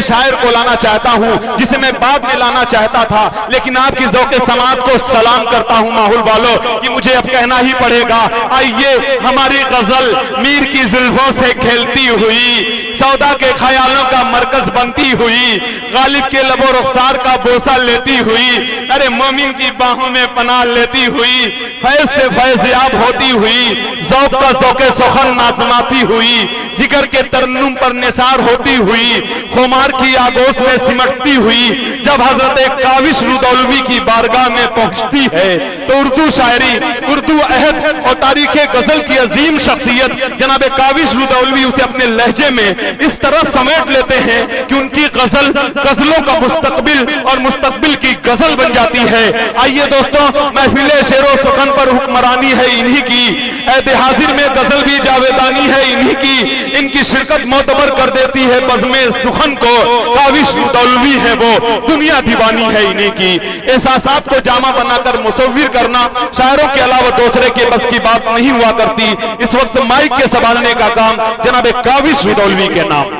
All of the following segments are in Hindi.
शायर को लाना चाहता हूं जिसे मैं बाद में लाना चाहता था, लेकिन आपकी ज़ौक़े समात को सलाम करता हूं माहौल वालों कि मुझे अब कहना ही पड़ेगा। आइए हमारी गजल मीर की जुल्फों से खेलती हुई, सौदा के ख्यालों का मरकज बनती हुई, गालिब के लबो रुखसार का बोसा लेती हुई, अरे मोमिन की बाहों में पनाह लेती हुई, फैज से फैज़याब होती हुई, ज़ौक़ का ज़ौक़े सुखन नाज़माती हुई, जिगर के तरन्नुम पर निसार होती हुई, खुमार की आगोश में सिमटती हुई, जब हजरत काविश रुदौलवी की बारगाह में पहुंचती है तो उर्दू शायरी, उर्दू अहद और तारीख़ गजल की अजीम शख्सियत जनाब काविश रुदौलवी उसे अपने लहजे में इस तरह समेट लेते हैं कि उनकी गजल गजलों का मुस्तकबिल और मुस्तकबिल की गजल बन जाती है। आइए दोस्तों, महफिले शेरो सुखन पर हुक्मरानी है इन्हीं की, ऐद हाजिर में गजल भी जावेदानी है इन्हीं की, इनकी शिरकत मोतबर कर देती है बज़्मे सुखन को, काविश रुदौलवी है वो, दुनिया दीवानी है इन्हीं की। एहसासात को जामा बनाकर मुसव्विर करना शायरों के अलावा दूसरे के बस की बात नहीं हुआ करती। इस वक्त माइक के संभालने का काम जनाब काविश रुदौलवी के नाम।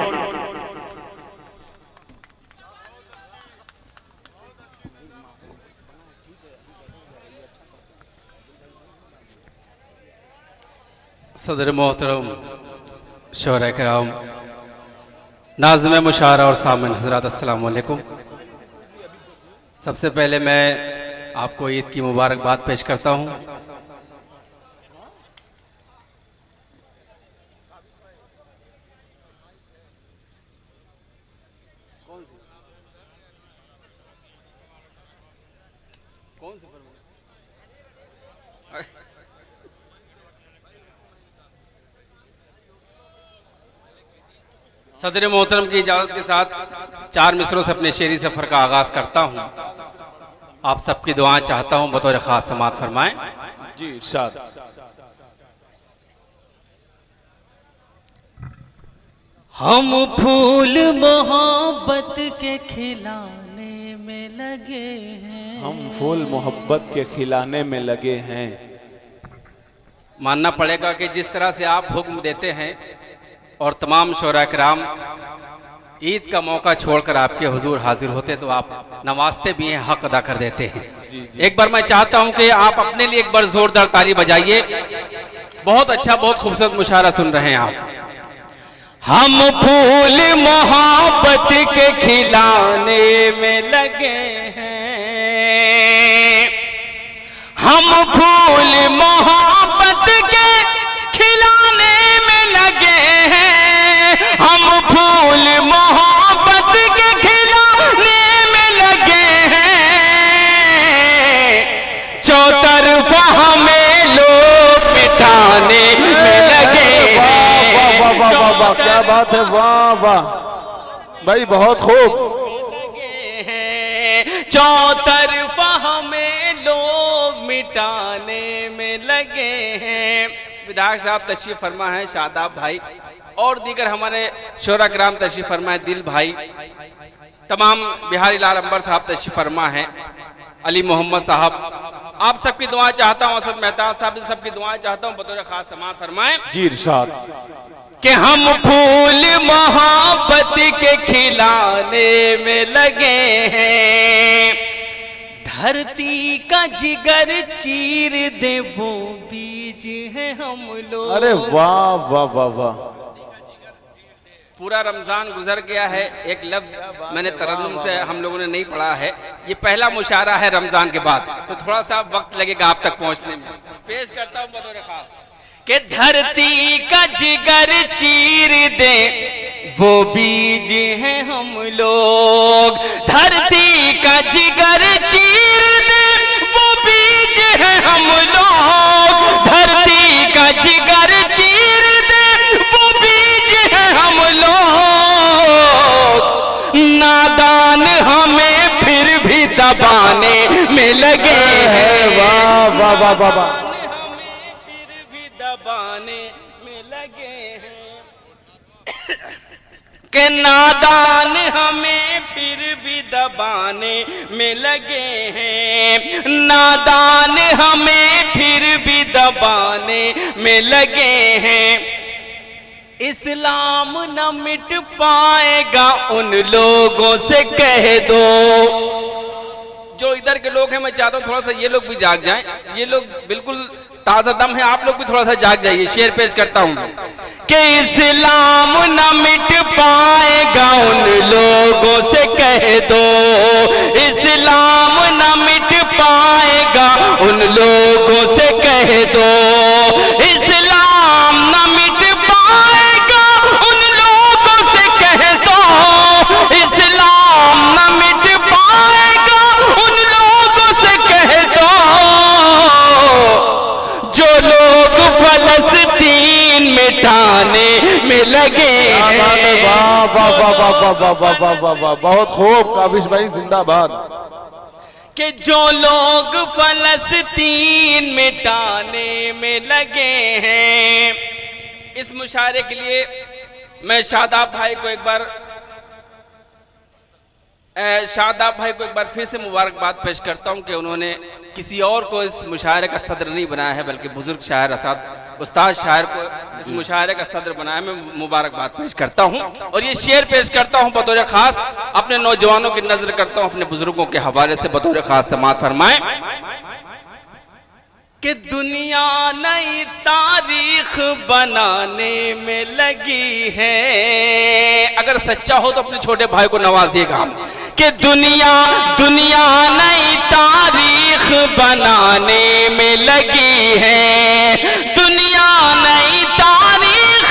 सदर मोहतरम, शोरा कराम, नाज़िम मुशारा और सामिन हज़रात, अस्सलाम वालेकुम। सबसे पहले मैं आपको ईद की मुबारकबाद पेश करता हूँ। सदर मोहतरम की इजाज़त के साथ 4 मिसरों से अपने शेरी सफ़र का आगाज़ करता हूँ। आप सबकी दुआएं चाहता हूँ, बतौर ख़ास समात फरमाएं। जी इरशाद। हम फूल मोहब्बत के खिलाने में लगे हैं, हम फूल मोहब्बत के खिलाने में लगे हैं। मानना पड़ेगा कि जिस तरह से आप हुक्म देते हैं और तमाम शोरा कराम ईद का मौका छोड़कर आपके हुजूर हाजिर होते तो आप नवाजते भी हैं, हक अदा कर देते हैं। एक बार मैं चाहता हूं कि आप अपने लिए एक बार जोरदार ताली बजाइए। बहुत अच्छा, बहुत खूबसूरत मुशारा सुन रहे हैं आप। हम फूल मोहब्बत के खिलाने में लगे हैं, हम फूल मोहब्बत के खिलाने में लगे हैं, हम फूल मोहब्बत के खिलाने में लगे हैं, चौतरफा हमें लोग मिटाने में लगे हैं। वाह वाह वाह, क्या बात है, वाह वाह भाई, बहुत खूब। चौतरफा हमें लोग मिटाने में लगे हैं। विधायक साहब तशरीफ फरमा है, शादाब भाई और दीगर हमारे शोरा कराम तशरीफ फरमा है, दिल भाई, तमाम बिहारी लाल अंबर साहब तशरीफ फरमा है, अली मोहम्मद साहब, आप सबकी दुआ चाहता हूँ, असद मेहता साहब सबकी दुआएं चाहता हूँ, बतौर खास समात फरमाएं। जी इरशाद। कि हम फूल मोहब्बत के खिलाने में लगे हैं, धरती का जिगर चीर दे वो बीज है हम लोग। अरे वाह वाह वाह वाह। पूरा रमजान गुजर गया है, एक लफ्ज मैंने तरन्नुम से हम लोगों ने नहीं पढ़ा है। ये पहला मुशारा है रमजान के बाद, तो थोड़ा सा वक्त लगेगा आप तक पहुंचने में। पेश करता हूँ बतौर खास कि धरती का जिगर चीर दे वो बीज है हम लोग, धरती का जिगर चीर दे वो बीज है हम लोग, धरती का जिगर चीर दे वो बीज है हम लोग, नादान हमें फिर भी दबाने में लगे हैं। वाह वाह वाह वाह वाह। दबाने में लगे हैं कि नादान हमें फिर भी दबाने में लगे हैं, नादान हमें फिर भी दबाने में लगे हैं, इस्लाम न मिट पाएगा उन लोगों से कह दो। जो इधर के लोग हैं मैं चाहता हूँ थोड़ा सा ये लोग भी जाग जाएं, ये लोग बिल्कुल ताजा दम है, आप लोग भी थोड़ा सा जाग जाइए। शेर पेश करता हूँ कि इस्लाम न मिट पाएगा उन लोगों से कह दो, इस्लाम न मिट पाएगा उन लोगों से कह दो, इस्लाम न मिट पाएगा उन लोगों से कह दो, इस्लाम न मिट पाएगा उन लोगों से कह दो, जो लोग फलस्तीन मिटाने में लगे हैं। वाह वाह वाह वाह वाह वाह वाह वाह वाह वाह, बहुत खूब काबिश भाई, जिंदाबाद। कि जो लोग फलस्तीन मिटाने में लगे हैं। इस मुशायरे के लिए मैं शादाब भाई को एक बार फिर से मुबारकबाद पेश करता हूं कि उन्होंने किसी और को इस मुशायरे का सदर नहीं बनाया है, बल्कि बुजुर्ग शायर उस्ताद शायर को इस मुशायरे का सदर बनाया। मैं मुबारकबाद पेश करता हूं और ये शेर पेश करता हूं बतौर खास, अपने नौजवानों की नजर करता हूं, अपने बुजुर्गों के हवाले से बतौर खास समाअत फरमाएं कि दुनिया नई तारीख बनाने में लगी है। अगर सच्चा हो तो अपने छोटे भाई को नवाजिएगा कि दुनिया नई तारीख बनाने में लगी है, दुनिया नई तारीख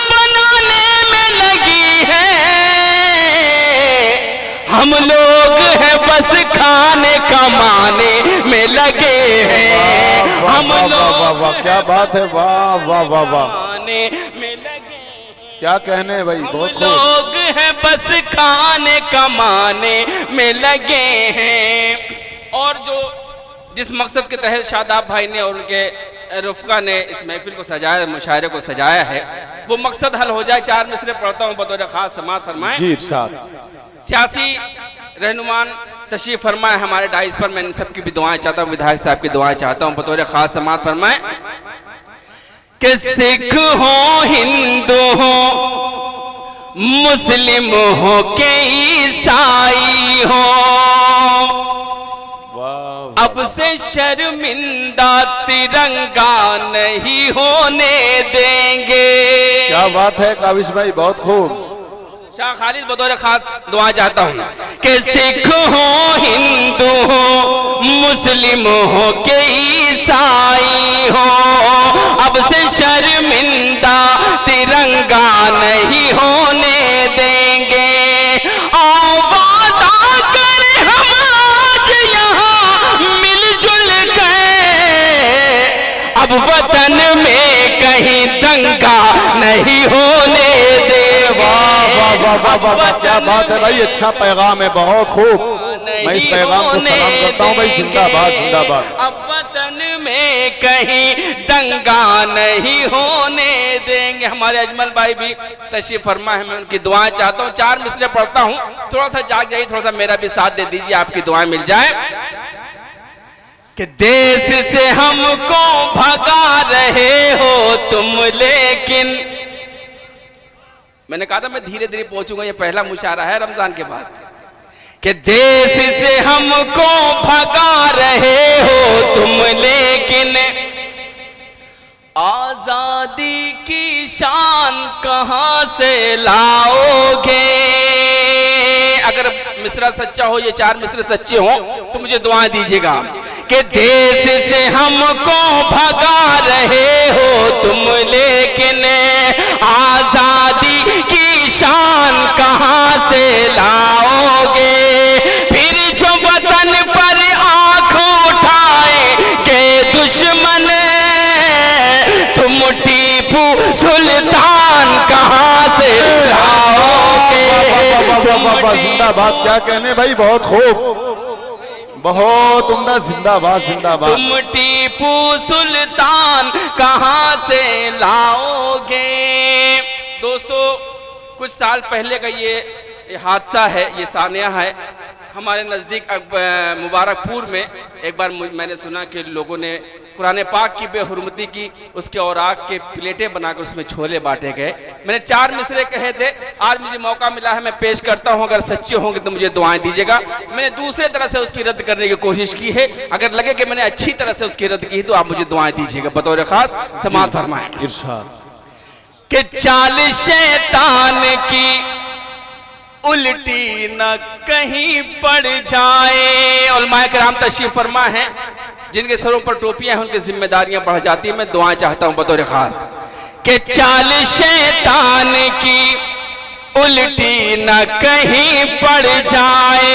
बनाने में लगी है। हम लोग हैं बस खाने कमाने में लगे हैं, हम लोग क्या बात है, वाह वाह वाह वाह, खाने में लगे, क्या कहने भाई, बहुत खूब। लोग हैं बस खाने कमाने में लगे हैं। और जो जिस मकसद के तहत शादाब भाई ने और उनके रुफका ने इस महफिल को सजाया, मुशायरे को सजाया है, वो मकसद हल हो जाए। 4 मिसरे पढ़ता हूँ बतौर खास समाअत फरमाएं। जी इरशाद। सियासी रहनुमान तशरीफ फरमाए हमारे डाइस पर, मैं इन सबकी भी दुआएं चाहता हूँ, विधायक साहब की दुआएं चाहता हूँ बतौर खास समाअत फरमाएं कि सिख हो, हिंदू हो, मुस्लिम हो के ईसाई हो, अब से शर्मिंदा तिरंगा नहीं होने देंगे। क्या बात है काबिश भाई, बहुत खूब। शाह खालिद बतौर खास दुआ चाहता हूँ कि सिख हो, हिंदू हो, मुस्लिम हो के ईसाई हो, अब से शर्मिंदा तिरंगा नहीं होने देंगे। आओ वादा करें हम आज यहाँ मिलजुल गए, अब वतन में कहीं दंगा नहीं होने देंगे। वाह वाह वाह वाह, क्या बात है भाई, अच्छा पैगाम है, बहुत खूब। मैं इस पैगाम को सलाम करता हूँ भाई, जिंदाबाद जिंदाबाद। अब वतन में कहीं दंगा नहीं होने देंगे। हमारे अजमल भाई भी तशरीफ फरमा है, मैं उनकी दुआएं चाहता हूँ। 4 मिसरे पढ़ता हूँ, थोड़ा सा जाग जाइए, थोड़ा सा मेरा भी साथ दे दीजिए, आपकी दुआएं मिल जाए। कि देश से हमको भगा रहे हो तुम, लेकिन मैंने कहा था मैं धीरे धीरे पहुंचूंगा, ये पहला मुशायरा है रमजान के बाद। कि देश से हमको भगा रहे हो तुम, लेकिन आजादी की शान कहां से लाओगे। अगर मिसरा सच्चा हो, ये 4 मिसरे सच्चे हो तो मुझे दुआएं दीजिएगा कि देश से हमको भगा रहे हो तुम, लेकिन आजादी की शान कहां से लाओगे। फिर जो वतन पर आंख उठाए के दुश्मन, तुम टीपू सुल्तान कहां से लाओगे। जिंदाबाद, क्या कहने भाई, बहुत खूब, बहुत उम्दा, जिंदाबाद जिंदाबाद। तुम टीपू सुल्तान कहां से लाओगे। दोस्तों कुछ साल पहले का ये हादसा है, ये सानिया है। हमारे नज़दीक मुबारकपुर में एक बार मैंने सुना कि लोगों ने कुरान पाक की बेहुरमती की, उसके औराक के प्लेटें बनाकर उसमें छोले बांटे गए। मैंने 4 मिसरे कहे थे, आज मुझे मौका मिला है, मैं पेश करता हूं। अगर सच्चे होंगे तो मुझे दुआएं दीजिएगा। मैंने दूसरे तरह से उसकी रद्द करने की कोशिश की है, अगर लगे कि मैंने अच्छी तरह से उसकी रद्द की तो आप मुझे दुआएं दीजिएगा। बतौर खास समाअत फरमाएं कि चाल शैतान की उल्टी न कहीं पड़ जाए। उलमाए किराम तशरीफ फरमा है, जिनके सरों पर टोपियां हैं उनकी जिम्मेदारियां बढ़ जाती है। मैं दुआएं चाहता हूं बतौर खास कि चाल शैतान की उल्टी न कहीं पड़ जाए,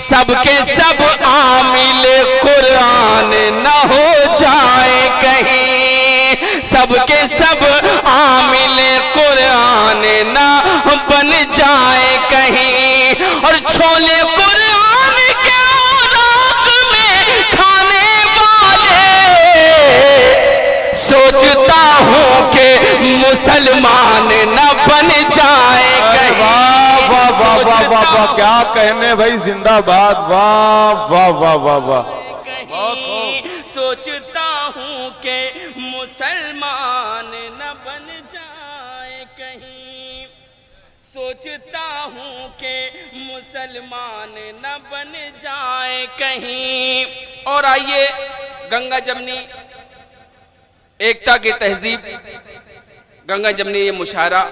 सबके सब आमिल कुरान न हो जाए कहीं, सबके सब आमिल कुरान न बन जाए कहीं, और छोले कुरान के औराक में खाने वाले सोचता हूँ कि मुसलमान न बन जाए कहीं। वाह वाह वाह वाह वाह वाह, क्या कहने भाई, जिंदाबाद, वाह वाह वाह वाह वाह। सोचता हूँ कि मुसलमान न बन जाए कहीं, सोचता हूँ कि मुसलमान न बन जाए कहीं। और आइए गंगा जमनी एकता की तहजीब, गंगा जमनी ये मुशायरा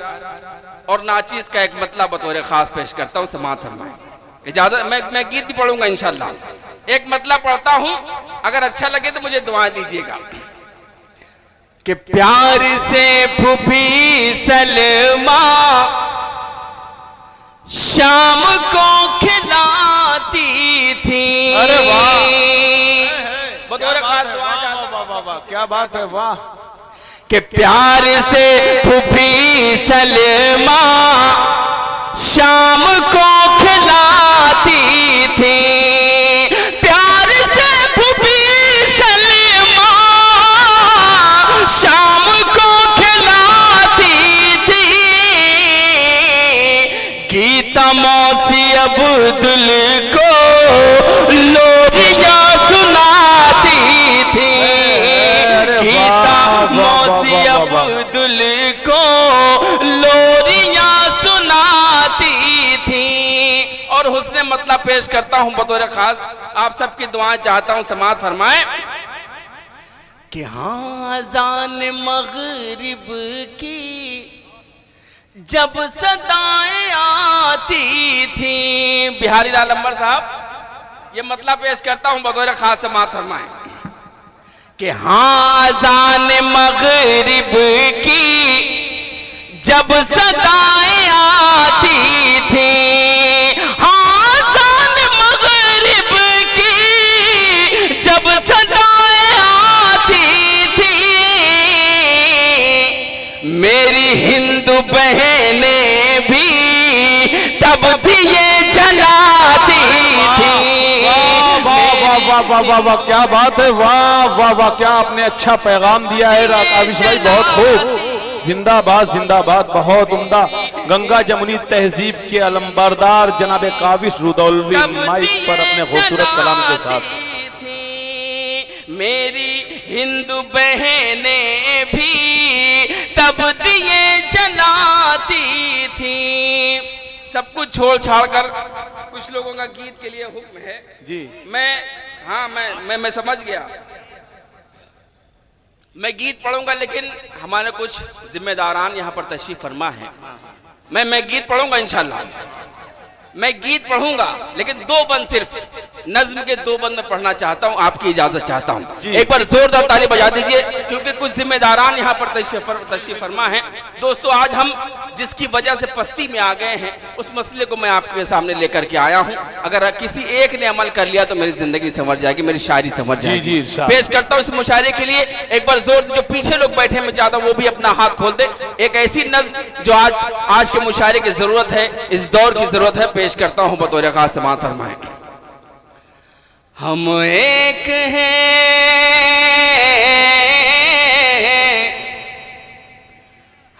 और नाचीज का एक मतलब बतौर खास पेश करता हूँ। समाअत फरमाएं, इजाजत। मैं गीत भी पढ़ूंगा इंशाल्लाह। एक मतलब पढ़ता हूं, अगर अच्छा लगे तो मुझे दुआ दीजिएगा कि प्यार से फूफी सलमा शाम को खिलाती थी। अरे वाह, बतौर खास दुआ वाह वाह वाह, क्या बात है, वाह। कि प्यार से फूफी सलमा शाम को खिलाती थी, प्यार से फूफी सलमा शाम को खिलाती थी, गीता मौसी अब्दुल को लोरियां सुनाती थी, गीता मौसी अब्दुल को लोरियां सुनाती थी। और हुस्ने मतलब पेश करता हूं बतौर खास, आप सबकी दुआएं चाहता हूं। समाअत फरमाएं कि हाँ अज़ान मगरिब की जब सदाएं आती थी। बिहारी लाल अंबर साहब, ये मतलब पेश करता हूं बतौर खास। समाअत फरमाएं कि हाँ अज़ान मगरिब की जब सदाएं आती थी, हाँ अज़ान मगरिब की जब सदाएं आती थी, मेरी हिंदू बहनें भी तब दिए जलाती थी। वाह वाह वाह वाह, क्या बात है, वाह वाह वाह, क्या आपने अच्छा पैगाम दिया है काविश भाई, बहुत खूब, जिंदाबाद जिंदाबाद, बहुत उम्दा। गंगा जमुनी तहजीब के अलंबरदार जनाब काविश रुदौलवी माइक पर अपने खूबसूरत कलाम के साथ। मेरी हिंदू बहनें भी तब दिए जलाती थी। सब कुछ छोड़ छाड़ कर कुछ लोगों का गीत के लिए हुक्म है जी। मैं समझ गया, मैं गीत पढ़ूंगा, लेकिन हमारे कुछ जिम्मेदारान यहाँ पर तशरीफ फरमा है। मैं गीत पढ़ूंगा इंशाल्लाह, मैं गीत पढ़ूंगा, लेकिन 2 बंद, सिर्फ नज्म के 2 बंद में पढ़ना चाहता हूं, आपकी इजाजत चाहता हूं। एक बार जोरदार ताली बजा दीजिए, क्योंकि कुछ जिम्मेदारान यहाँ पर तशरीफ फरमा है। दोस्तों, आज हम जिसकी वजह से पस्ती में आ गए हैं, उस मसले को मैं आपके सामने लेकर के आया हूं। अगर किसी एक ने अमल कर लिया तो मेरी जिंदगी संवर जाएगी, मेरी शायरी संवर जाएगी। पेश करता हूं इस मुशायरे के लिए एक बार जोर। जो पीछे लोग बैठे, मैं चाहता हूं वो भी अपना हाथ खोल दे। एक ऐसी नज्म जो आज के मुशायरे की जरूरत है, इस दौर की जरूरत है, पेश करता हूं बतौर खास। समाअत फरमाएं। हम एक हैं,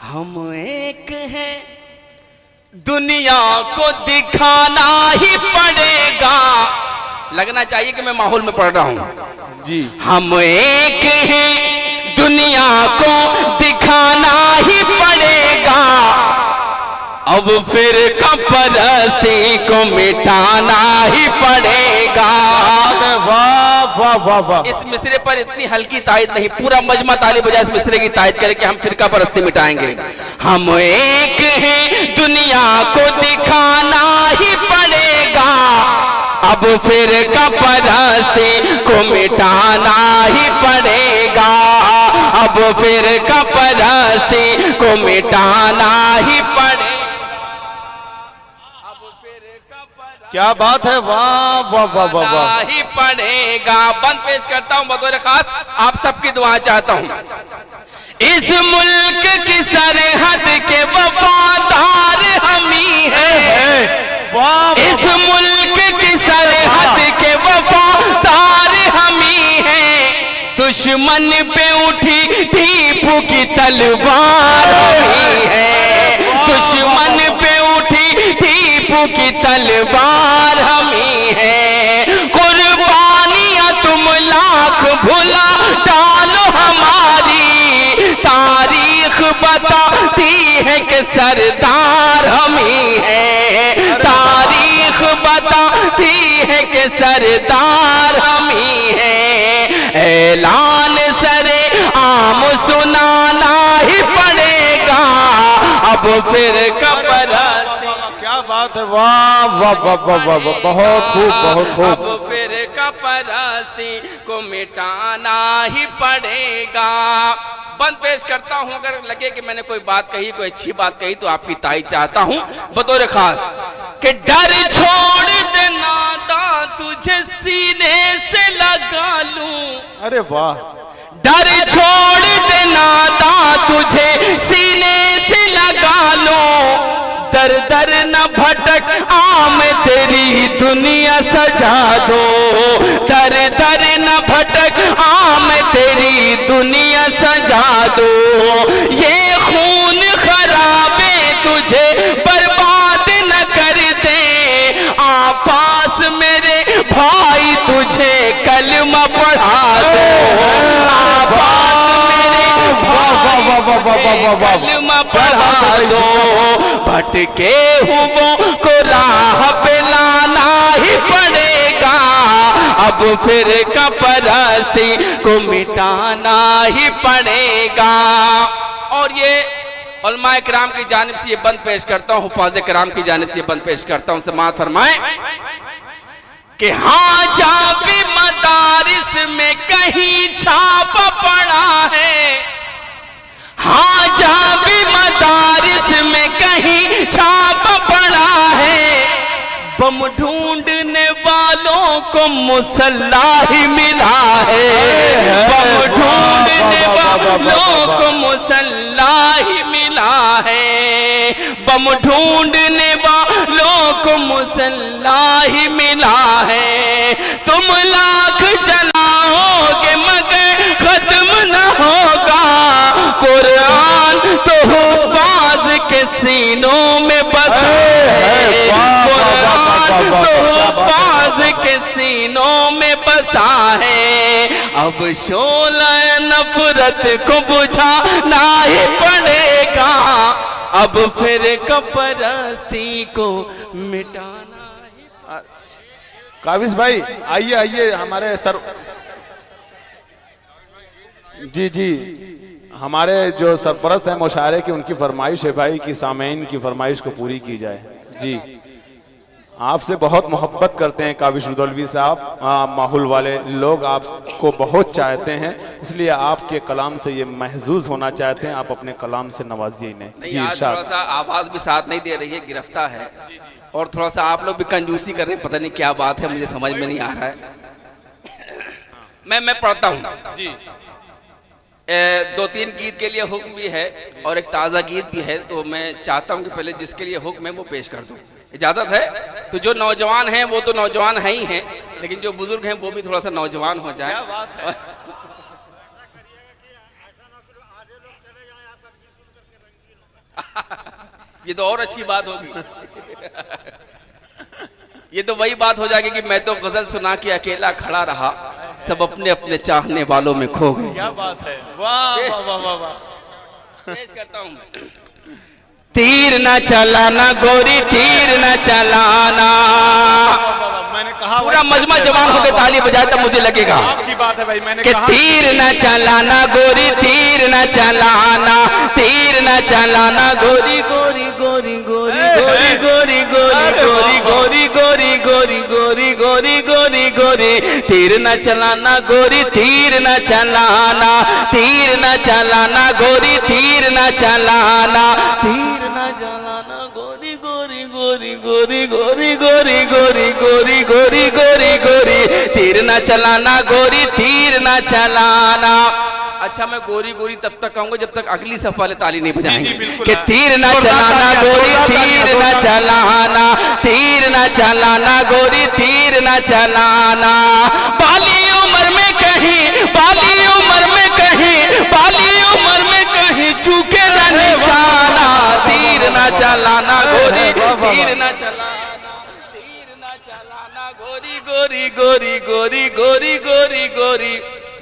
हम एक हैं, दुनिया को दिखाना ही पड़ेगा। लगना चाहिए कि मैं माहौल में पढ़ रहा हूं जी। हम एक हैं, दुनिया को दिखाना ही पड़ेगा, अब फिर परस्ती को मिटाना ही पड़ेगा। वाह वाह वाह वाह। इस मिसरे पर इतनी हल्की तायद नहीं, पूरा मजमा ताली बजाय इस मिसरे की तायद करे कि हम फिरका परस्ती मिटाएंगे। हम एक हैं, दुनिया को दिखाना ही पड़ेगा, अब फिर परस्ती को मिटाना ही पड़ेगा, अब फिर परस्ती को मिटाना ही पड़ेगा। क्या बात है, वाह वाह वाह वाह वाह। ही पड़ेगा। बंद पेश करता हूं बतौर खास, आप सबकी दुआ चाहता हूं। इस मुल्क की सरहद के वफादार हम ही हैं, इस मुल्क की सरहद के वफादार हम ही हैं, दुश्मन पे उठी टीपू की तलवार हम ही हैं, दुश्मन पे उठी टीपू की तलवार हम ही हैं, कुर्बानियां तुम लाख भुला डालो हमारी, तारीख बताती है कि सरदार हम ही हैं, तारीख बताती है कि सरदार हम ही हैं, ऐलान सरे आम सुनाना ही पड़ेगा, अब फिर क्या बात है, वाह वाह वाह वाह वाह वाह, बहुत खूब बहुत खूब। अब फिर परस्ती को मिटाना ही पड़ेगा। बंद पेश करता हूं, अगर लगे कि मैंने कोई बात कही, कोई अच्छी बात कही, तो आपकी ताई चाहता हूं बतौर खास कि डर छोड़ देना दा तुझे सीने से लगा लूं। अरे वाह। डर छोड़ देना दा तुझे सीने से लगा लूं, दर दर न भटक आम तेरी दुनिया सजा दो, दर दर न भटक आम तेरी दुनिया सजा दो, ये खून खराबे तुझे बर्बाद न कर दे, आपास मेरे भाई तुझे कलमा पढ़ा दो, कलमा पढ़ा दो, भटके हुओं को राह पे लाना ही पड़ेगा, अब फिर परस्ती को मिटाना ही पड़ेगा। और ये उलमाए किराम की जानिब से ये बंद पेश करता हूँ, हुफ़ाज़े किराम की जानिब से ये बंद पेश करता हूँ, समाअत फरमाएं कि हाँ जाबे मदारिस में कहीं छाप पड़ा है, हाँ जाबे मदारिस में कहीं छाप पड़ा है, बम ढूंढने वालों को मुसल्ला ही मिला है, बम ढूंढने वालों को मुसल्ला ही मिला है, बम ढूंढने वालों को मुसल्ला ही मिला है, तुम लाख जलाओगे मगर खत्म न होगा, कुरान तो हुफ़ाज़ के सीनों में बसा है, कुरान तो हुफ़ाज़ के सीनों में बसा है, अब शोला नफरत को बुझाना ही पड़ेगा, अब फिर परस्ती को मिटाना ही। काबिज भाई आइए आइए, हमारे सर जी जी, हमारे जो सरपरस्त हैं मुशायरे की, उनकी फरमाइश है भाई कि सामईन की फरमाइश को पूरी की जाए। जी, आपसे बहुत मोहब्बत करते हैं काबिज रुदौलवी साहब, माहौल वाले लोग आपको बहुत चाहते हैं, इसलिए आपके कलाम से ये महजूज होना चाहते हैं, आप अपने कलाम से नवाजिए इन्हें। जी, थोड़ा सा आवाज भी साथ नहीं दे रही है, गिरफ्तार है, और थोड़ा सा आप लोग भी कंजूसी कर रहे हैं, पता नहीं क्या बात है, मुझे समझ में नहीं आ रहा है। मैं पढ़ता हूँ जी। 2-3 गीत के लिए हुक्म भी है और एक ताज़ा गीत भी है, तो मैं चाहता हूं कि पहले जिसके लिए हुक्म है वो पेश कर दूं, इजाज़त है? तो जो नौजवान हैं वो तो नौजवान हैं ही हैं, लेकिन जो बुजुर्ग हैं वो भी थोड़ा सा नौजवान हो जाए। क्या बात है? ये तो और अच्छी बात होगी। ये तो वही बात हो जाएगी कि मैं तो गजल सुना के अकेला खड़ा रहा, सब अपने अपने चाहने वालों में खो गए। क्या बात है, वाह वाह वाह वाह वाह। पेश करता हूं मैं। तीर न चलाना गोरी, तीर न चलाना। मैंने कहा पूरा मजमा जवान होकर ताली बजाए तब मुझे लगेगा आपकी बात है भाई। मैंने कि कहा तीर न चलाना गोरी, तीर न चलाना, तीर न चलाना गोरी गोरी गोरी गोरी गोरी गोरी गोरी गोरी गोरी गोरी गोरी गोरी गोरी गोरी, तीर न चलाना गोरी, तीर न चलाना, तीर न चलाना गोरी, तीर न चलाना, तीर न चलाना गोरी गोरी गोरी गोरी गोरी गोरी गोरी गोरी गोरी गोरी गोरी, तीर न चलाना गोरी, तीर न चलाना। अच्छा, मैं गोरी गोरी तब तक कहूंगा जब तक अगली सफ वाले ताली नहीं बजाएंगे कि तीर न चलाना गोरी, तीर न चलाना, तीर न चलाना गोरी, तीर न चलाना। बाली उम्र में कहीं, बाली उम्र में कहीं, बाली उम्र में कहीं चूके न निशाना, तीर न चलाना गोरी, तीर न चलाना, तीर न चलाना गोरी गोरी गोरी गोरी गोरी गोरी गोरी।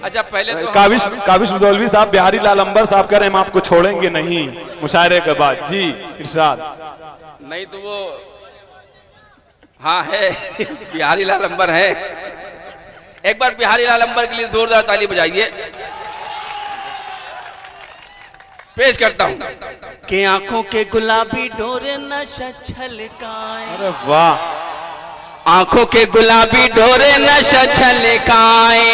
अच्छा, पहले तो काबिश मौलवी साहब, बिहारी लाल अंबर साहब कह रहे हैं हम आपको छोड़ेंगे नहीं मुशायरे के बाद। जी इरशाद। नहीं तो वो हाँ है बिहारी लाल अंबर है। एक बार बिहारी लाल अंबर के लिए जोरदार ताली बजाइए। पेश करता हूं कि आंखों के गुलाबी डोरे नशा छलकाए। अरे वाह। आंखों के गुलाबी डोरे नशा छलकाए,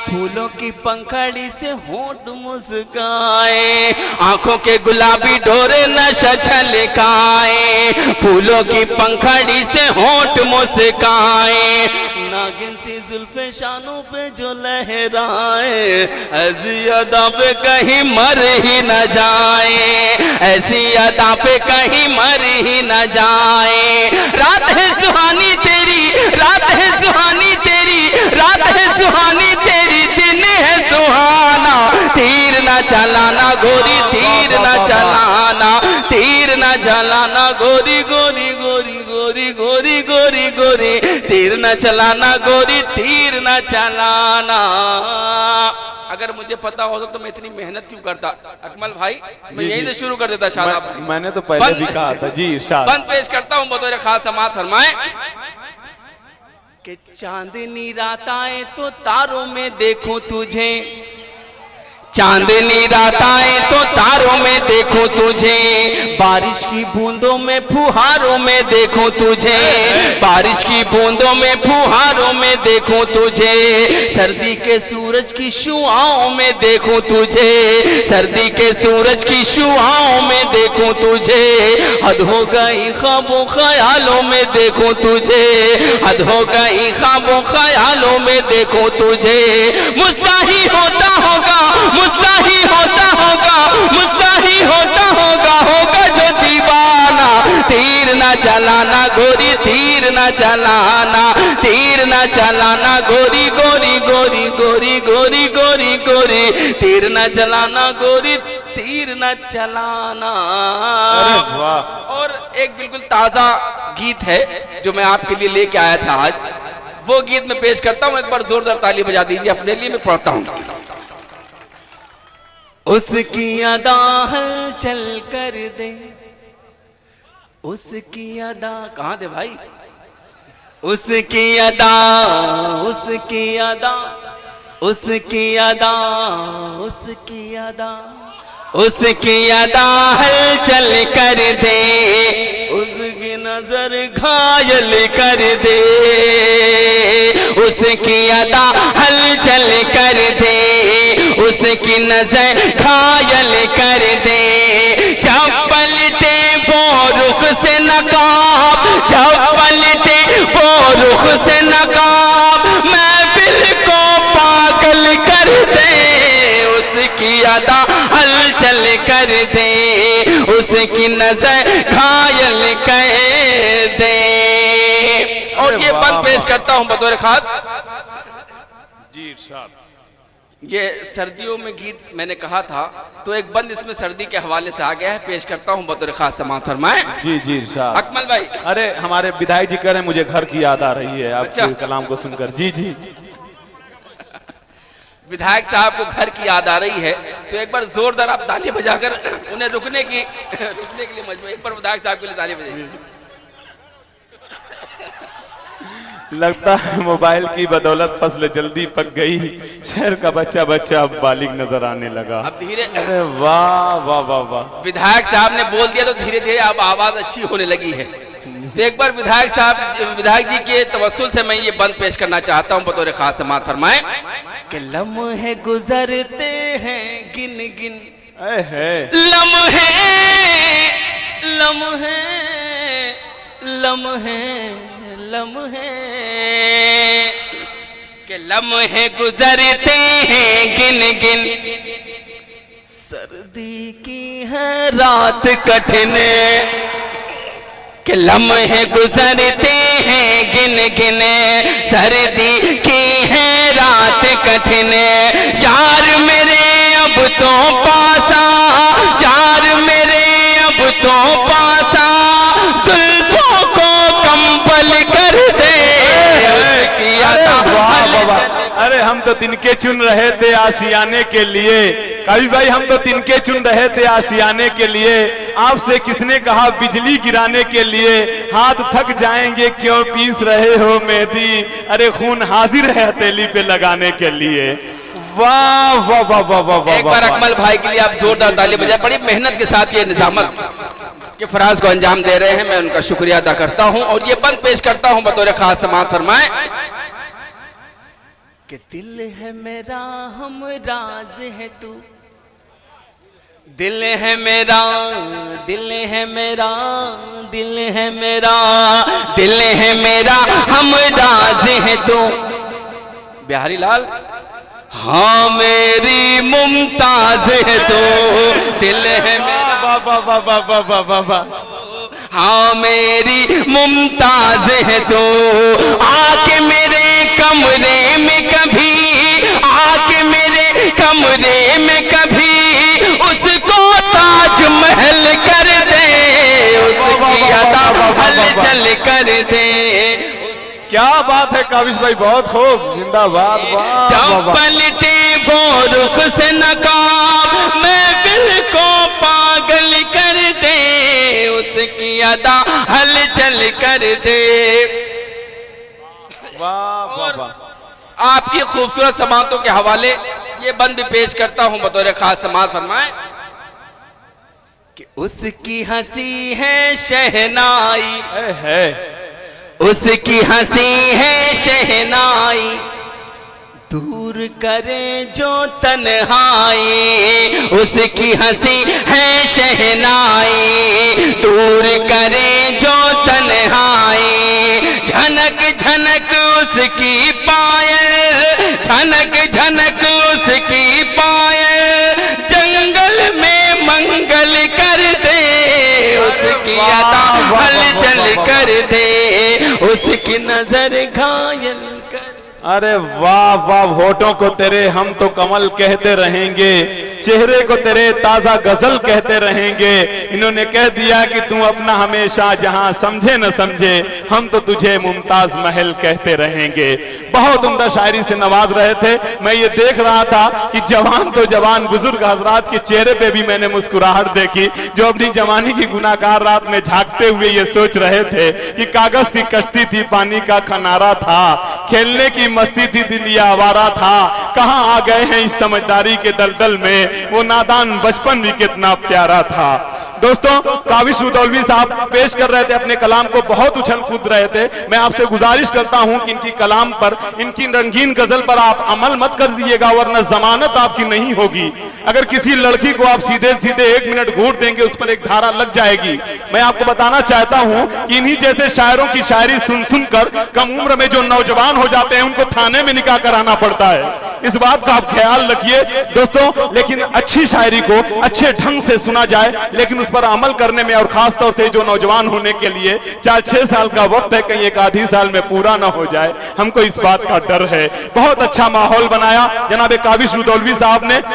फूलों की पंखड़ी से होंठ मुस्काए। आंखों के गुलाबी डोरे नशा छलकाए, फूलों की पंखड़ी से होंठ मुस्काए। नागिन सी जुल्फे शानों पे जो लहराए, ऐसी अदा पे कहीं मर ही न जाए, ऐसी अदा पे कहीं मर ही न जाए। रात है सुहानी तेरी, रात है सुहानी तेरी, रात है सुहानी तेरी, दिन है सुहाना, तीर न चलाना गोरी, तीर न चलाना, तीर न चलाना गोरी गोरी गोरी गोरी गोरी गोरी गोरी, तीर न चलाना गोरी, तीर न चलाना। अगर मुझे पता होता तो मैं इतनी मेहनत क्यों करता। अकमल भाई, मैं यहीं से शुरू कर देता। शादाब, मैंने तो पहले भी कहा था। जी इरशाद। बंद पेश करता हूं बतौर खास समाअत फरमाएं कि चांदनी रात आए तो तारों में देखूं तुझे, चांदनी रात आए तो तारों में देखूं तुझे, बारिश की बूंदों में फुहारों में देखूं तुझे, बारिश की बूंदों में फुहारों में देखूं तुझे, सर्दी के सूरज की शुआओं में देखूं तुझे, सर्दी के सूरज की शुआओं में देखूं तुझे, हद हो गई ख्वाबों ख्यालों में देखूं तुझे, हद हो गई ख्वाबों ख्यालों में देखूं तुझे। मुझसा ही होता होगा, मुझसा ही होता होगा, मुझसा ही होता होगा, होगा जो दीवाना, तीर न चलाना गोरी, तीर न चलाना, तीर न चलाना गोरी गोरी गोरी गोरी गोरी गोरी गोरी, तीर न चलाना गोरी, तीर न चलाना। अरे वाह। और एक बिल्कुल ताजा गीत है जो मैं आपके लिए लेके आया था आज, वो गीत मैं पेश करता हूं। एक बार जोरदार ताली बजा दीजिए अपने लिए, मैं पढ़ता हूं। उसकी अदा हलचल कर दे, उसकी अदा कहाँ दे भाई, उसकी अदा, उसकी अदा, उसकी अदा, उसकी अदा, उसकी अदा हलचल कर दे, उसकी नजर घायल कर दे, उसकी अदा हलचल कर दे, उसकी नजर घायल कर दे। जब पलटे वो रुख से नकाब, जब पलटे वो रुख से नकाब, महफिल को पागल कर दे, उसकी अदा हलचल कर दे, उसकी नजर घायल कर दे। और ये बंद पेश करता हूं बतौर खास। जी इरशाद। ये सर्दियों में गीत मैंने कहा था, तो एक बंद इसमें सर्दी के हवाले से आ गया है, पेश करता हूँ बतौर खास समाअत फरमाएं। जी जी इरशाद। अकमल भाई, अरे हमारे विधायक जी कह रहे हैं मुझे घर की याद आ रही है आपके अच्छा। कलाम को सुनकर। जी जी विधायक साहब को घर की याद आ रही है, तो एक बार जोरदार आप ताली बजाकर उन्हें रुकने के लिए मजबूर, एक बार विधायक साहब के लिए ताली बजाइए। लगता है मोबाइल की बदौलत फसल जल्दी पक गई, शहर का बच्चा बच्चा अब बालिग नजर आने लगा। अब धीरे, अरे वाह वाह वाह वाह। विधायक साहब ने बोल दिया तो धीरे धीरे अब आवाज अच्छी होने लगी है। तो एक बार विधायक जी के तवस्सुल से मैं ये बंद पेश करना चाहता हूँ बतौर खास समाअत फरमाएं कि लम्हे गुजरते हैं गिन गिन, लम्हे लम्हे लम्हे लम्हे के लम्हे गुजरते हैं गिन गिन, सर्दी की है रात कठिन के लम्हे गुजरते हैं गिन गिन, सर्दी की है रात कठिन, यार मेरे अब तो पासा, यार मेरे अब तो पासा, जुल्फों को कंबल कर दे उसकी अदा। अरे हम तो तिनके चुन रहे थे आशियाने के लिए, कभी भाई हम तो तिनके चुन रहे थे आशियाने के लिए, आपसे किसने कहा बिजली गिराने के लिए, हाथ थक जाएंगे क्यों पीस रहे हो मेहंदी, अरे खून हाजिर है हथेली पे लगाने के लिए। वाह वाह वाह वाह वाह। एक बार अकमल भाई के लिए आप जोरदार ताली बजाएं, बड़ी मेहनत के साथ ये निजामत के फराज को अंजाम दे रहे हैं, मैं उनका शुक्रिया अदा करता हूं और ये बंद पेश करता हूं बतौर खास समाअत फरमाएं कि दिल है मेरा हम राज है तू, दिल है मेरा, दिल है मेरा, दिल है मेरा, दिल है मेरा हम राज है तू, बिहारी लाल हाँ मेरी मुमताज है तो, दिल है मेरा, वाह वाह वाह वाह वाह वाह वाह। हाँ मेरी मुमताज है तो, आके मेरे कमरे में कभी, आके मेरे कमरे में कभी, उसको ताजमहल कर दे, उसकी अदा हलचल कर दे। क्या बात है काबिश भाई, बहुत खूब, जिंदाबाद। पलटे वो रुख से नकाब, महफिल को पागल कर दे, उसकी अदा हलचल कर दे। वाह वाह वाह। आपकी खूबसूरत समातों के हवाले ये बंद पेश करता हूं बतौर खास समाअत फरमाएं कि उसकी हंसी है शहनाई है, उसकी हंसी है शहनाई, दूर करे जो तन्हाई, उसकी हंसी है शहनाई, दूर करे जो तन्हाई, झनक झनक उसकी पायल, झनक झनक उसकी पायल, जंगल में मंगल कर दे, उसकी अदा हलचल कर दे, उसकी नजर घायल कर। अरे वाह वाह। होठों को तेरे हम तो कमल कहते रहेंगे, चेहरे को तेरे ताजा गजल कहते रहेंगे, इन्होंने कह दिया कि तू अपना हमेशा जहां समझे न समझे, हम तो तुझे मुमताज महल कहते रहेंगे। बहुत उम्दा शायरी से नवाज रहे थे। मैं ये देख रहा था कि जवान तो जवान बुजुर्ग हजरात के चेहरे पे भी मैंने मुस्कुराहट देखी, जो अपनी जवानी की गुनाहगार रात में झांकते हुए ये सोच रहे थे कि कागज की कश्ती थी, पानी का किनारा था, खेलने की मस्ती थी, दिल ये आवारा था, कहां आ गए हैं इस समझदारी के दलदल में, वो नादान बचपन भी कितना प्यारा था। दोस्तों, काबिश रुदौलवी साहब पेश कर रहे थे अपने कलाम को, बहुत उछल कूद रहे थे। मैं आपसे गुजारिश करता हूं कि इनकी कलाम पर, इनकी रंगीन गजल पर आप अमल मत कर दीजिएगा, वरना जमानत आपकी नहीं होगी। अगर किसी लड़की को आप सीधे सीधे 1 मिनट घूर देंगे, उस पर एक धारा लग जाएगी। मैं आपको बताना चाहता हूं कि इन्हीं जैसे शायरों की शायरी सुन सुनकर कम उम्र में जो नौजवान हो जाते हैं, उनको थाने में निकाह कराना पड़ता है। इस बात का आप ख्याल रखिए दोस्तों। लेकिन अच्छी शायरी को अच्छे ढंग से सुना जाए, लेकिन उस पर अमल करने में, और खास तौर से जो नौजवान होने के लिए 4-6 साल का वक्त है, कहीं एक आधी साल में पूरा ना हो जाए, हमको इस बात का डर है। बहुत अच्छा माहौल बनाया जनाब काबिश रुदौलवी साहब ने,